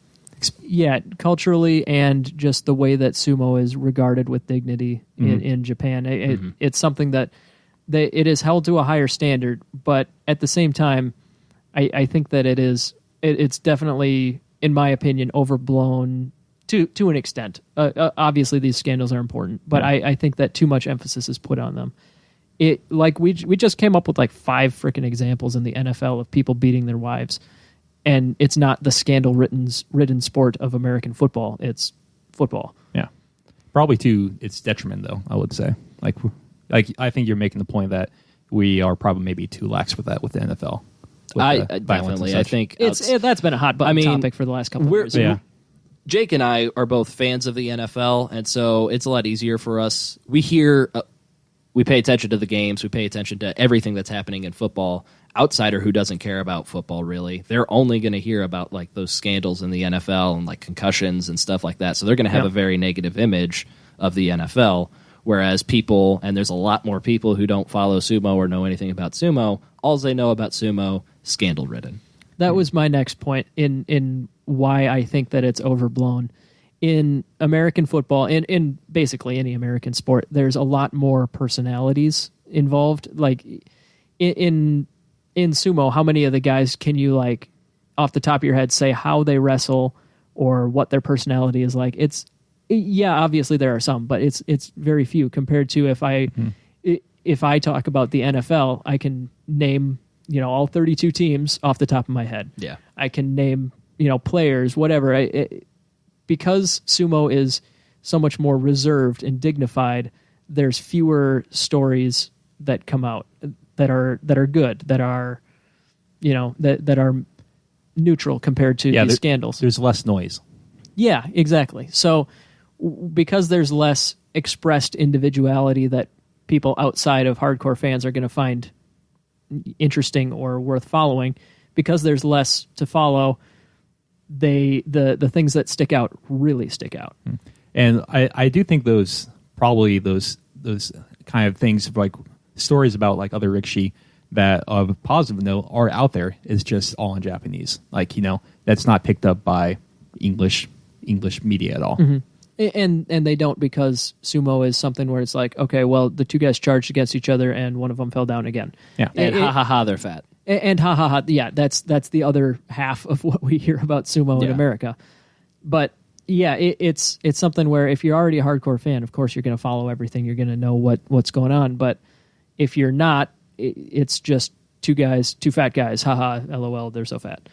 Yeah, culturally and just the way that sumo is regarded with dignity in Japan. It's something that it is held to a higher standard, but at the same time, I think that it's definitely, in my opinion, overblown to an extent. Obviously, these scandals are important, but I think that too much emphasis is put on them. We just came up with like 5 freaking examples in the NFL of people beating their wives. And it's not the scandal-ridden sport of American football. It's football. Yeah, probably to its detriment, though. I would say, like I think you're making the point that we are probably maybe too lax with that with the NFL. Definitely, I think that's been a hot button topic for the last couple of years. Yeah. Jake and I are both fans of the NFL, and so it's a lot easier for us. We pay attention to the games. We pay attention to everything that's happening in football. Outsider who doesn't care about football, really, they're only going to hear about like those scandals in the NFL and like concussions and stuff like that. So they're going to have a very negative image of the NFL. Whereas people, and there's a lot more people who don't follow sumo or know anything about sumo, all they know about sumo, scandal-ridden. That was my next point in why I think that it's overblown. In American football, in basically any American sport, there's a lot more personalities involved. Like in sumo, how many of the guys can you, like, off the top of your head, say how they wrestle or what their personality is like? Obviously there are some, but it's very few compared to if I talk about the NFL, I can name, all 32 teams off the top of my head. Yeah. I can name, players, whatever. Because sumo is so much more reserved and dignified, there's fewer stories that come out that are good, that are, that are neutral compared to these scandals. There's less noise. Yeah, exactly. So because there's less expressed individuality that people outside of hardcore fans are going to find interesting or worth following, because there's less to follow, the things that stick out really stick out. And I do think those kind of things, like stories about like other rikishi that of a positive note are out there, is just all in Japanese. Like, that's not picked up by English media at all. Mm-hmm. And they don't, because sumo is something where it's like, okay, well, the two guys charged against each other and one of them fell down again. Yeah. And ha ha ha, they're fat. And ha ha ha, yeah, that's the other half of what we hear about sumo in America. But yeah, it's something where if you're already a hardcore fan, of course you're going to follow everything. You're going to know what's going on. But if you're not, it's just two fat guys, haha, lol, they're so fat.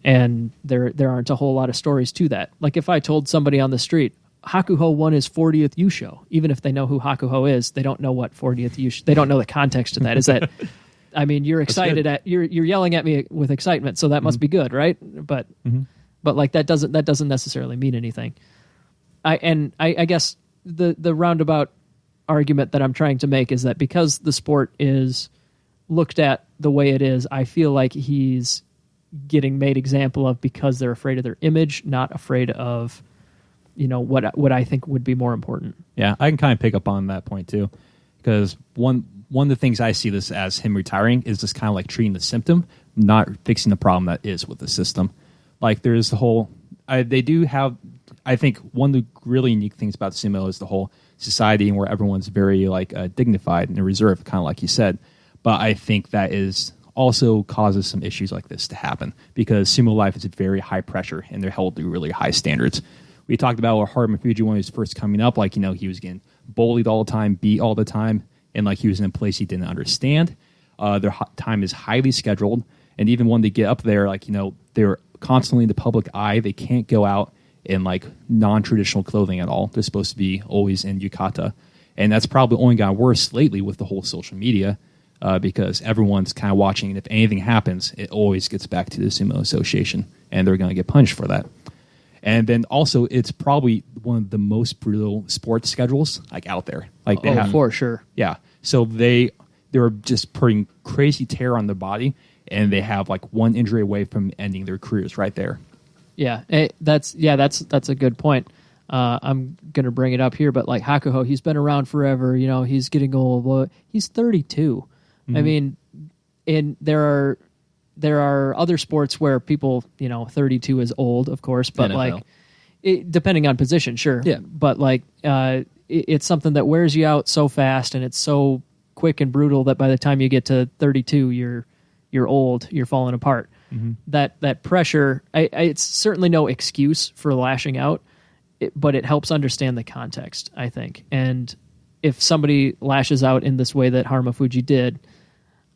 And there aren't a whole lot of stories to that. Like if I told somebody on the street, Hakuho won his 40th U show, even if they know who Hakuho is, they don't know what 40th U they don't know the context of that. Is that, I mean, you're excited you're yelling at me with excitement, so that must be good, right? But like that doesn't necessarily mean anything. I guess the roundabout argument that I'm trying to make is that because the sport is looked at the way it is, I feel like he's getting made example of because they're afraid of their image, not afraid of what I think would be more important. Yeah, I can kind of pick up on that point too, because one of the things I see this as him retiring is just kind of like treating the symptom, not fixing the problem that is with the system. Like there's the whole, they do have, I think one of the really unique things about sumo is the whole society where everyone's very like dignified and reserved, kind of like you said. But I think that is also causes some issues like this to happen, because sumo life is very high pressure and they're held to really high standards. We talked about Harumafuji when he was first coming up, like, he was getting bullied all the time, beat all the time, and like he was in a place he didn't understand. Their time is highly scheduled, and even when they get up there, like, they're constantly in the public eye. They can't go out in like non-traditional clothing at all. They're supposed to be always in yukata, and that's probably only gotten worse lately with the whole social media, because everyone's kind of watching, and if anything happens, it always gets back to the Sumo Association, and they're going to get punished for that. And then also, it's probably one of the most brutal sports schedules like out there. Like they have, for sure. Yeah. So they're just putting crazy tear on their body, and they have like one injury away from ending their careers right there. Yeah, that's a good point. I'm gonna bring it up here, but like Hakuho, he's been around forever. He's getting old. Well, he's 32. I mean, and there are other sports where people, 32 is old, of course, but NFL. like, depending on position, sure. Yeah. But like, it's something that wears you out so fast, and it's so quick and brutal that by the time you get to 32, you're old, you're falling apart. That pressure, it's certainly no excuse for lashing out, but it helps understand the context, I think. And if somebody lashes out in this way that Harumafuji did,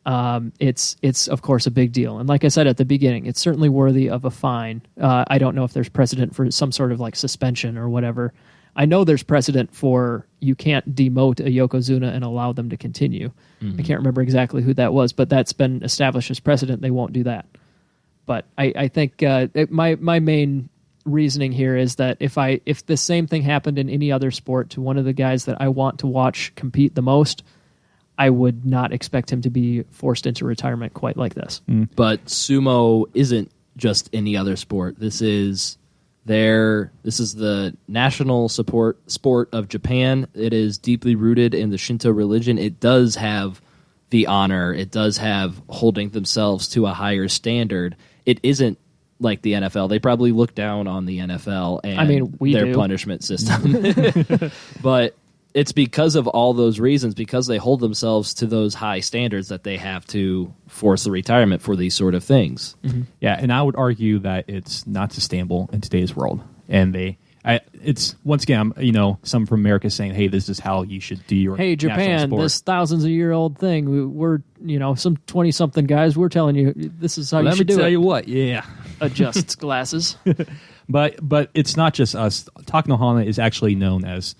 it's of course a big deal. And like I said at the beginning, it's certainly worthy of a fine. I don't know if there's precedent for some sort of like suspension or whatever. I know there's precedent for you can't demote a yokozuna and allow them to continue. I can't remember exactly who that was, but that's been established as precedent. They won't do that. But I think my main reasoning here is that if the same thing happened in any other sport to one of the guys that I want to watch compete the most, I would not expect him to be forced into retirement quite like this. But sumo isn't just any other sport. This is This is the national sport of Japan. It is deeply rooted in the Shinto religion. It does have the honor. It does have holding themselves to a higher standard. It isn't like the NFL. They probably look down on the NFL and their punishment system. But it's because of all those reasons, because they hold themselves to those high standards, that they have to force the retirement for these sort of things. Mm-hmm. Yeah, and I would argue that it's not sustainable in today's world. And it's once again, some from America saying, "Hey, this is how you should do your." Hey, Japan, this thousands of year old thing. We're some 20-something guys. We're telling you this is how you should do it. Let me tell you what. Yeah, adjusts glasses. But it's not just us. Takanohana is actually known as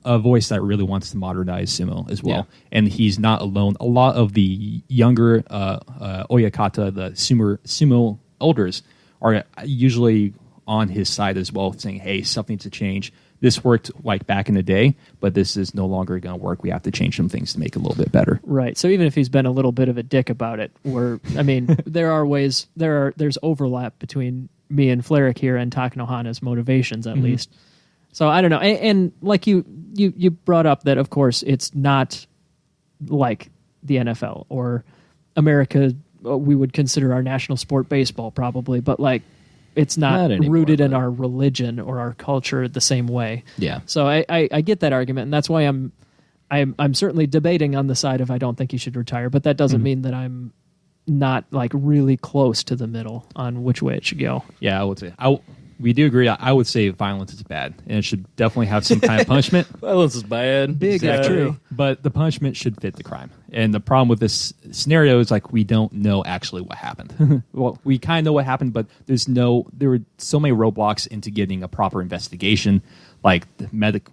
a voice that really wants to modernize sumo as well, and he's not alone. A lot of the younger oyakata, the sumo elders, are usually on his side as well, saying, "Hey, something to change. This worked like back in the day, but this is no longer going to work. We have to change some things to make it a little bit better." Right. So even if he's been a little bit of a dick about it, there are ways. There's overlap between me and Fleric here and Takanohana's motivations, at least. So I don't know. And like you brought up that, of course, it's not like the NFL or America. We would consider our national sport baseball probably, but like it's not anymore, rooted in our religion or our culture the same way. Yeah. So I get that argument, and that's why I'm certainly debating on the side of I don't think he should retire, but that doesn't mean that I'm not like really close to the middle on which way it should go. Yeah, I would say we do agree. I would say violence is bad, and it should definitely have some kind of punishment. Violence is bad. Big, that's true. But the punishment should fit the crime. And the problem with this scenario is like we don't know actually what happened. Well, we kind of know what happened, but there were so many roadblocks into getting a proper investigation. Like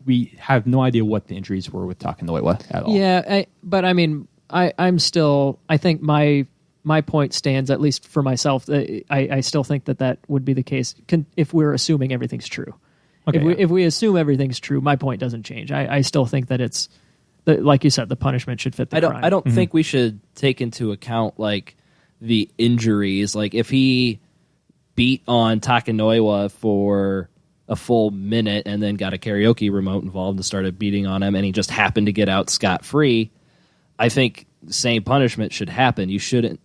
we have no idea what the injuries were with Takanoiwa at all. Yeah, but I mean, I think my point stands, at least for myself. I still think that would be the case if we're assuming everything's true. Okay, if we assume everything's true, my point doesn't change. I still think that it's, like you said, the punishment should fit the crime. I don't think we should take into account like the injuries. Like if he beat on Takanoiwa for a full minute and then got a karaoke remote involved and started beating on him, and he just happened to get out scot-free, I think the same punishment should happen. You shouldn't,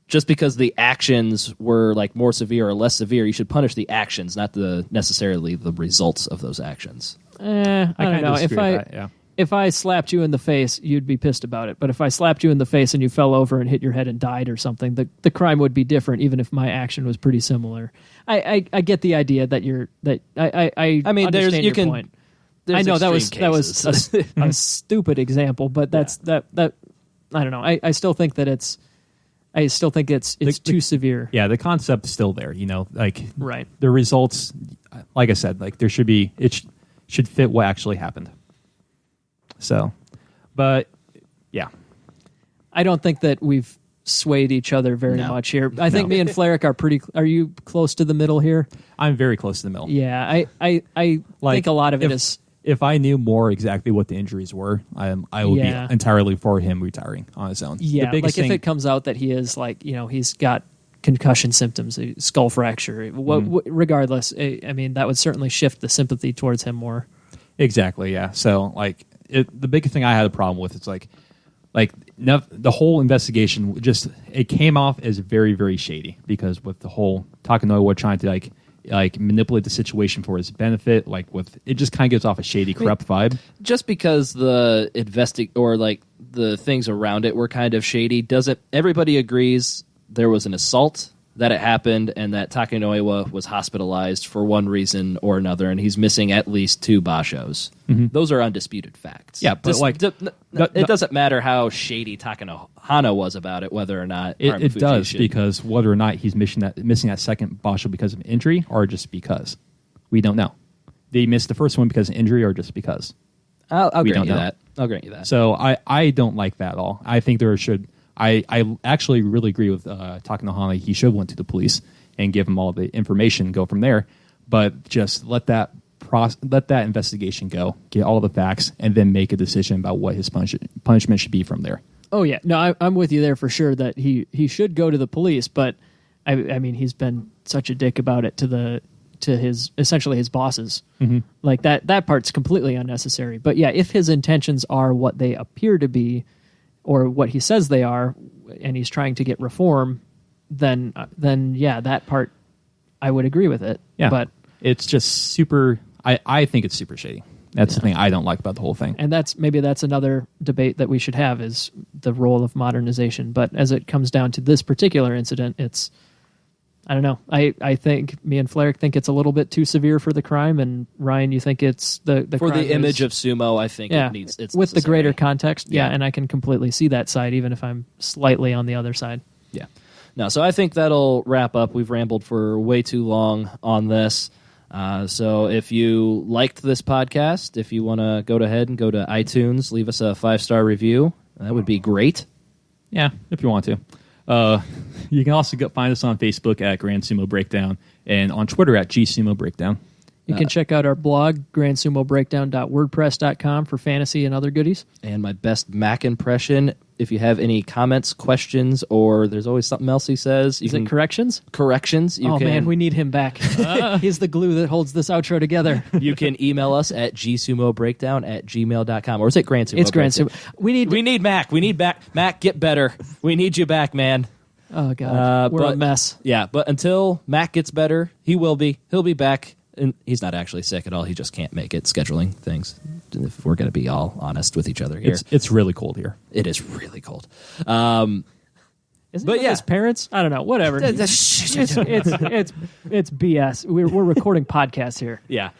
just because the actions were like more severe or less severe, you should punish the actions, not necessarily the results of those actions. I don't know. If I slapped you in the face, you'd be pissed about it. But if I slapped you in the face and you fell over and hit your head and died or something, the crime would be different, even if my action was pretty similar. I get the idea that I mean, understand your point. I know that was a stupid example, but that's that. I don't know. I still think that it's too severe. Yeah, the concept's still there. Right. The results, like I said, like there should be, should fit what actually happened. So, but yeah, I don't think that we've swayed each other very much here. I think me and Fleric are you close to the middle here? I'm very close to the middle. Yeah, I think a lot of it is. If I knew more exactly what the injuries were, I would be entirely for him retiring on his own. Yeah, if it comes out that he is he's got concussion symptoms, a skull fracture, regardless, I mean, that would certainly shift the sympathy towards him more. Exactly, yeah. So, the big thing I had a problem with is the whole investigation it came off as very, very shady, because with the whole Takanoiwa trying to manipulate the situation for his benefit, it just kind of gives off a shady, corrupt vibe. Just because the the things around it were kind of shady, everybody agrees there was an assault, that it happened, and that Takanoiwa was hospitalized for one reason or another, and he's missing at least 2 bashos. Mm-hmm. Those are undisputed facts. Yeah, but it doesn't matter how shady Takanohana was about it, whether or not it does, because whether or not he's missing that second basho because of injury, or just because, we don't know. They missed the first one because of injury, or just because. I'll grant you that. I'll grant you that. So I don't like that at all. I think there should. I actually really agree with Takanohana. He should went to the police and give him all the information, go from there. But just let that investigation go, get all the facts, and then make a decision about what his punishment should be from there. Oh yeah, no, I'm with you there for sure that he should go to the police. But I mean, he's been such a dick about it to to his essentially his bosses. Like that part's completely unnecessary. But yeah, if his intentions are what they appear to be, or what he says they are, and he's trying to get reform, then yeah, that part I would agree with it. Yeah, but it's just super. I think it's super shady. That's the thing I don't like about the whole thing. And that's another debate that we should have, is the role of modernization. But as it comes down to this particular incident, it's, I don't know. I think me and Flair think it's a little bit too severe for the crime, and Ryan, you think it's the for crime the image is, of sumo. I think it's with necessary. the greater context. Yeah. And I can completely see that side, even if I'm slightly on the other side. Yeah. No, so I think that'll wrap up. We've rambled for way too long on this. So if you liked this podcast, if you want to go ahead and go to iTunes, leave us a 5-star review. That would be great. Yeah, if you want to. You can also find us on Facebook at Grand Sumo Breakdown and on Twitter at GSumo Breakdown. You can check out our blog, grandsumobreakdown.wordpress.com, for fantasy and other goodies. And my best Mac impression, if you have any comments, questions, or there's always something else he says. Is it corrections? Corrections. Man, we need him back. He's the glue that holds this outro together. You can email us at gsumobreakdown@gmail.com. Or is it Grand Sumo? It's Grand Sumo. We need Mac. We need back. Mac, get better. We need you back, man. Oh, God. We're a mess. Yeah, but until Mac gets better, he will be. He'll be back. And he's not actually sick at all. He just can't make it, scheduling things. If we're going to be all honest with each other here. It's really cold here. It is really cold. Isn't it his parents? I don't know. Whatever. it's BS. We're recording podcasts here. Yeah.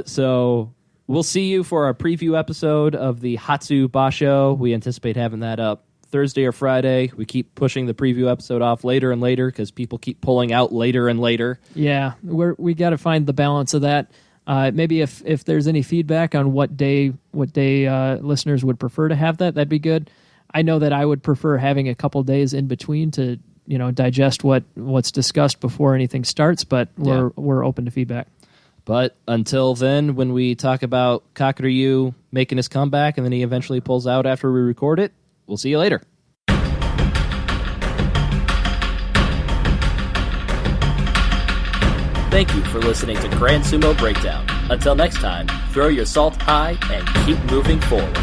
So we'll see you for our preview episode of the Hatsu Basho. We anticipate having that up Thursday or Friday. We keep pushing the preview episode off later and later because people keep pulling out later and later. Yeah, we got to find the balance of that. Maybe if there's any feedback on what day listeners would prefer to have that'd be good. I know that I would prefer having a couple days in between to digest what's discussed before anything starts. But we're open to feedback. But until then, when we talk about Kakuryu making his comeback and then he eventually pulls out after we record it, we'll see you later. Thank you for listening to Grand Sumo Breakdown. Until next time, throw your salt high and keep moving forward.